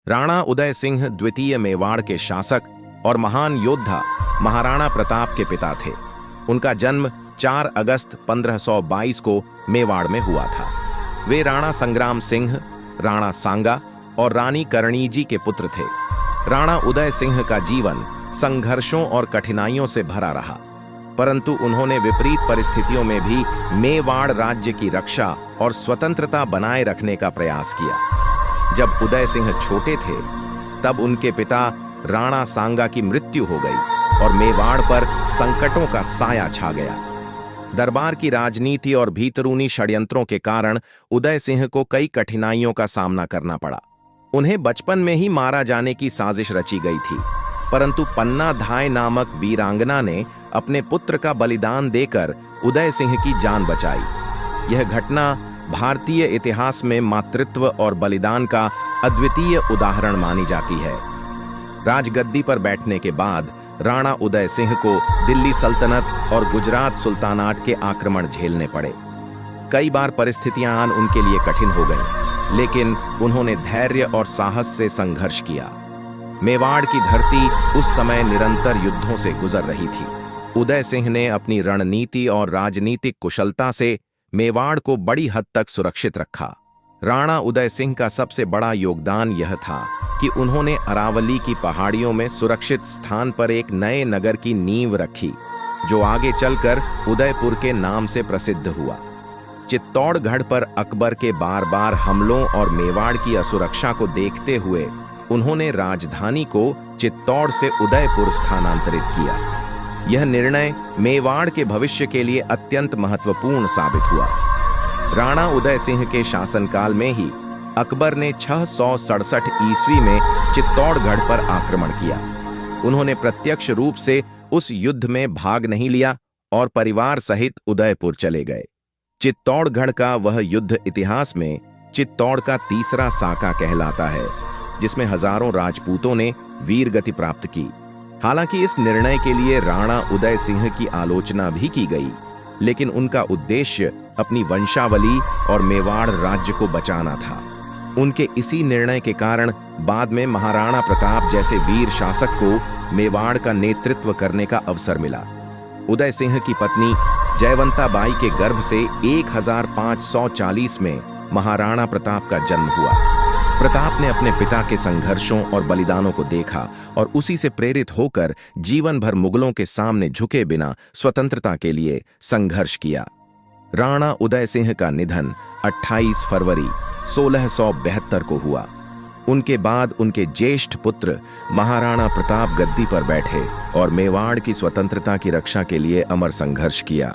राणा उदय सिंह द्वितीय मेवाड़ के शासक और महान योद्धा महाराणा प्रताप के पिता थे। उनका जन्म 4 अगस्त 1522 को मेवाड़ में हुआ था। वे राणा संग्राम सिंह, राणा सांगा और रानी कर्णी के पुत्र थे। राणा उदय सिंह का जीवन संघर्षों और कठिनाइयों से भरा रहा, परंतु उन्होंने विपरीत परिस्थितियों में भी मेवाड़ राज्य की रक्षा और स्वतंत्रता बनाए रखने का प्रयास किया। जब उदय सिंह छोटे थे, तब उनके पिता राणा सांगा की मृत्यु हो गई और मेवाड़ पर संकटों का साया छा गया। दरबार की राजनीति और भीतरूनी षड्यंत्रों के कारण उदय सिंह को कई कठिनाइयों का सामना करना पड़ा। उन्हें बचपन में ही मारा जाने की साजिश रची गई थी, परंतु पन्ना धाय नामक वीरांगना ने अपने पुत्र का बलिदान देकर उदय सिंह की जान बचाई। यह घटना भारतीय इतिहास में मातृत्व और बलिदान का अद्वितीय उदाहरण मानी जाती है। राजगद्दी पर बैठने के बाद राणा उदय सिंह को दिल्ली सल्तनत और गुजरात सुल्तानात के आक्रमण झेलने पड़े। कई बार परिस्थितियां उनके लिए कठिन हो गईं, लेकिन उन्होंने धैर्य और साहस से संघर्ष किया। मेवाड़ की धरती उस समय निरंतर युद्धों से गुजर रही थी। उदय सिंह ने अपनी रणनीति और राजनीतिक कुशलता से मेवाड़ को बड़ी हद तक सुरक्षित रखा। राणा उदय सिंह का सबसे बड़ा योगदान यह था कि उन्होंने अरावली की पहाड़ियों में सुरक्षित स्थान पर एक नए नगर की नींव रखी, जो आगे चलकर उदयपुर के नाम से प्रसिद्ध हुआ। चित्तौड़गढ़ पर अकबर के बार-बार हमलों और मेवाड़ की असुरक्षा को देखते हुए उन्होंने राजधानी को चित्तौड़ से उदयपुर स्थानांतरित किया। यह निर्णय मेवाड़ के भविष्य के लिए अत्यंत महत्वपूर्ण साबित हुआ। राणा उदय सिंह के शासनकाल में ही अकबर ने 667 ईस्वी में चित्तौड़गढ़ पर आक्रमण किया। उन्होंने प्रत्यक्ष रूप से उस युद्ध में भाग नहीं लिया और परिवार सहित उदयपुर चले गए। चित्तौड़गढ़ का वह युद्ध इतिहास में चित्तौड़ का तीसरा साका कहलाता है, जिसमें हजारों राजपूतों ने वीरगति प्राप्त की। हालांकि इस निर्णय के लिए राणा उदय सिंह की आलोचना भी की गई, लेकिन उनका उद्देश्य अपनी वंशावली और मेवाड़ राज्य को बचाना था। उनके इसी निर्णय के कारण बाद में महाराणा प्रताप जैसे वीर शासक को मेवाड़ का नेतृत्व करने का अवसर मिला। उदय सिंह की पत्नी जयवंता बाई के गर्भ से 1540 में महाराणा प्रताप का जन्म हुआ। प्रताप ने अपने पिता के संघर्षों और बलिदानों को देखा और उसी से प्रेरित होकर जीवन भर मुगलों के सामने झुके बिना स्वतंत्रता के लिए संघर्ष किया। राणा उदय सिंह का निधन 28 फरवरी 1672 को हुआ। उनके बाद उनके ज्येष्ठ पुत्र महाराणा प्रताप गद्दी पर बैठे और मेवाड़ की स्वतंत्रता की रक्षा के लिए अमर संघर्ष किया।